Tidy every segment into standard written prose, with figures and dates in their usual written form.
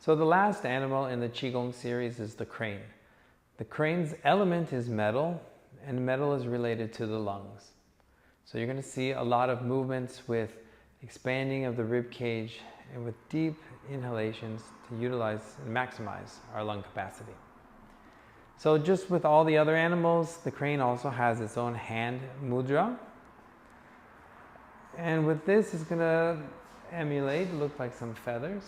So the last animal in the Qigong series is the crane. The crane's element is metal, and metal is related to the lungs. So you're going to see a lot of movements with expanding of the rib cage and with deep inhalations to utilize and maximize our lung capacity. So just with all the other animals, the crane also has its own hand mudra. And with this, it's going to emulate, look like some feathers.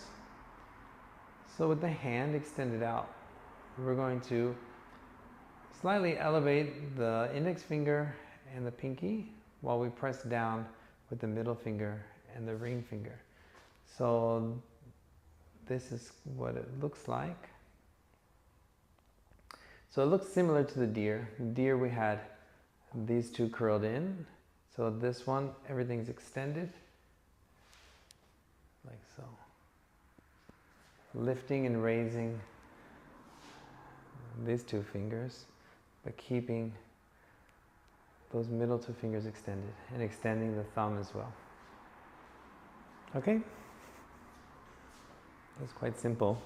So with the hand extended out, we're going to slightly elevate the index finger and the pinky while we press down with the middle finger and the ring finger. So this is what it looks like. So it looks similar to the deer. The deer, we had these two curled in. So this one, everything's extended, like so. Lifting and raising these two fingers, but keeping those middle two fingers extended and extending the thumb as well. Okay? That's quite simple.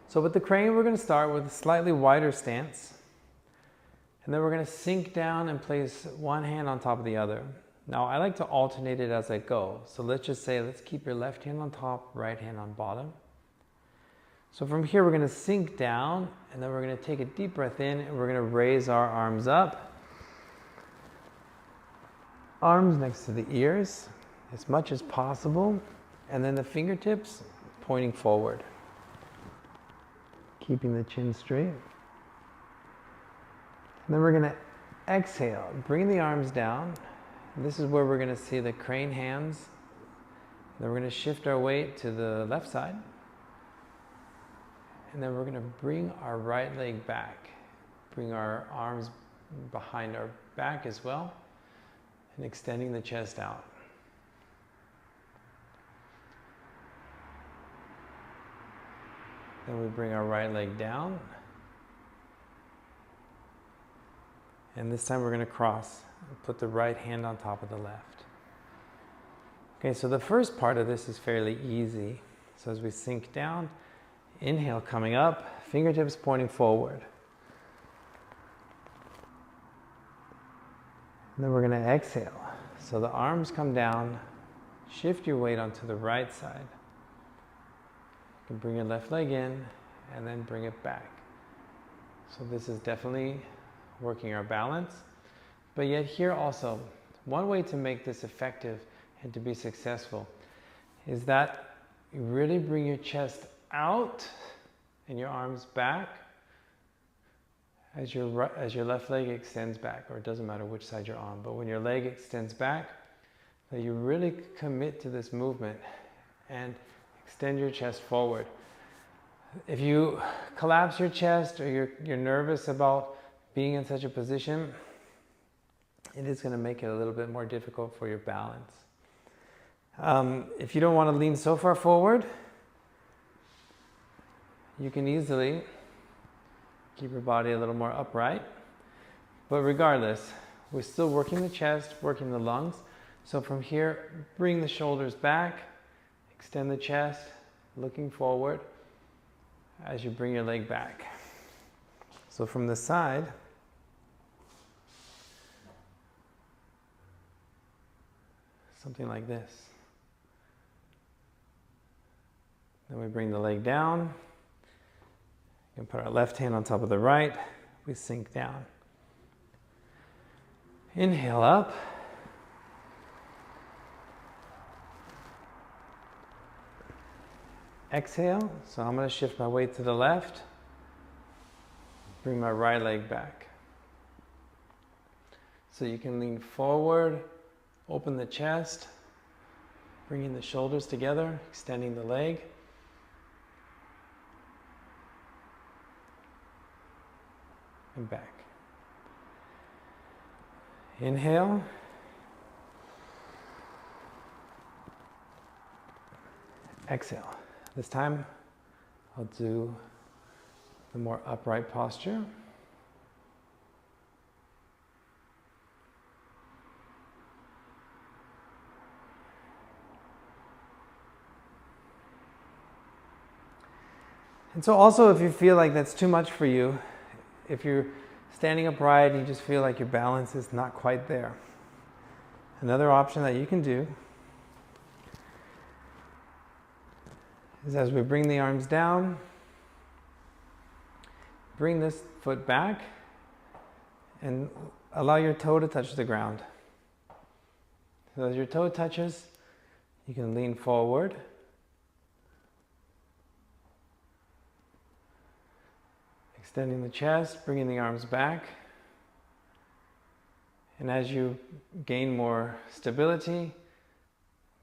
So with the crane, we're going to start with a slightly wider stance. And then we're going to sink down and place one hand on top of the other. Now, I like to alternate it as I go. So let's just say, let's keep your left hand on top, right hand on bottom. So from here, we're going to sink down, and then we're going to take a deep breath in, and we're going to raise our arms up. Arms next to the ears, as much as possible. And then the fingertips pointing forward. Keeping the chin straight. And then we're going to exhale, bring the arms down. This is where we're going to see the crane hands. Then we're going to shift our weight to the left side. And then we're going to bring our right leg back. Bring our arms behind our back as well. And extending the chest out. Then we bring our right leg down. And this time we're going to cross and put the right hand on top of the left. Okay, so the first part of this is fairly easy. So as we sink down, inhale coming up, fingertips pointing forward. And then we're going to exhale. So the arms come down, shift your weight onto the right side. You can bring your left leg in and then bring it back. So this is definitely working our balance. But yet here also, one way to make this effective and to be successful is that you really bring your chest out and your arms back as your left leg extends back, or it doesn't matter which side you're on, but when your leg extends back, that you really commit to this movement and extend your chest forward. If you collapse your chest or you're nervous about being in such a position, it is going to make it a little bit more difficult for your balance. If you don't want to lean so far forward, you can easily keep your body a little more upright. But regardless, we're still working the chest, working the lungs. So from here, bring the shoulders back, extend the chest, looking forward as you bring your leg back. So from the side, something like this. Then we bring the leg down. You can put our left hand on top of the right. We sink down. Inhale up. Exhale. So I'm going to shift my weight to the left. Bring my right leg back. So you can lean forward, open the chest, bringing the shoulders together, extending the leg. And back. Inhale. Exhale. This time I'll do the more upright posture. And so also, if you feel like that's too much for you, if you're standing upright and you just feel like your balance is not quite there, another option that you can do is, as we bring the arms down, bring this foot back and allow your toe to touch the ground. So as your toe touches, you can lean forward. Extending the chest, bringing the arms back. And as you gain more stability,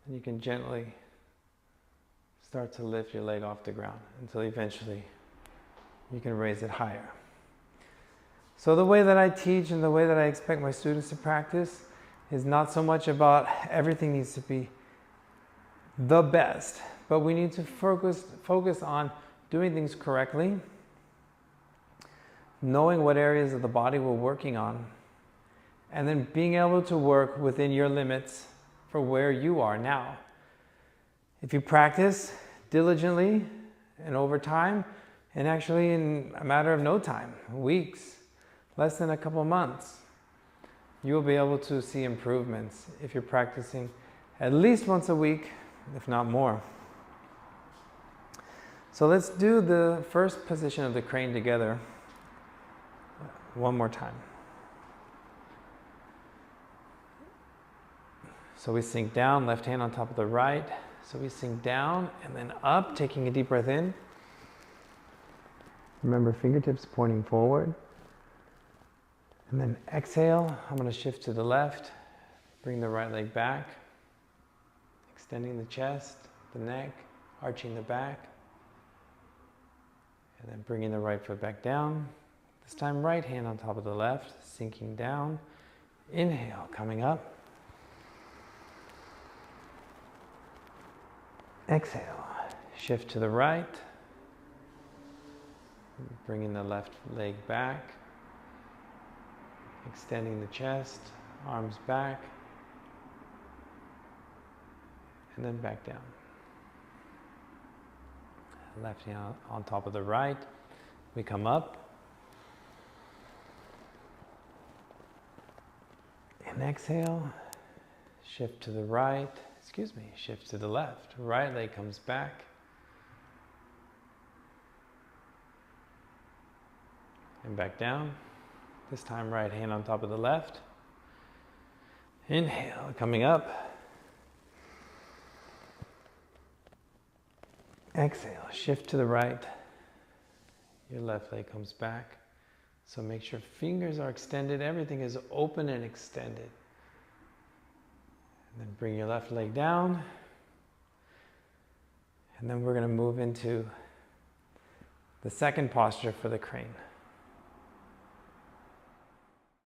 you can gently start to lift your leg off the ground until eventually you can raise it higher. So the way that I teach and the way that I expect my students to practice is not so much about everything needs to be the best, but we need to focus on doing things correctly, knowing what areas of the body we're working on, and then being able to work within your limits for where you are now. If you practice diligently and over time, and actually in a matter of no time, weeks, less than a couple months, you will be able to see improvements if you're practicing at least once a week, if not more. So let's do the first position of the crane together one more time. So we sink down, left hand on top of the right. So we sink down and then up, taking a deep breath in. Remember, fingertips pointing forward. And then exhale, I'm going to shift to the left, bring the right leg back, extending the chest, the neck, arching the back, and then bringing the right foot back down. This time, right hand on top of the left, sinking down. Inhale, coming up. Exhale, shift to the right, bringing the left leg back, extending the chest, arms back, and then back down. Left hand on top of the right, we come up, and exhale, shift to the right, shift to the left, right leg comes back, and back down. This time, right hand on top of the left. Inhale, coming up. Exhale, shift to the right. Your left leg comes back. So make sure fingers are extended, everything is open and extended. And then bring your left leg down. And then we're going to move into the second posture for the crane.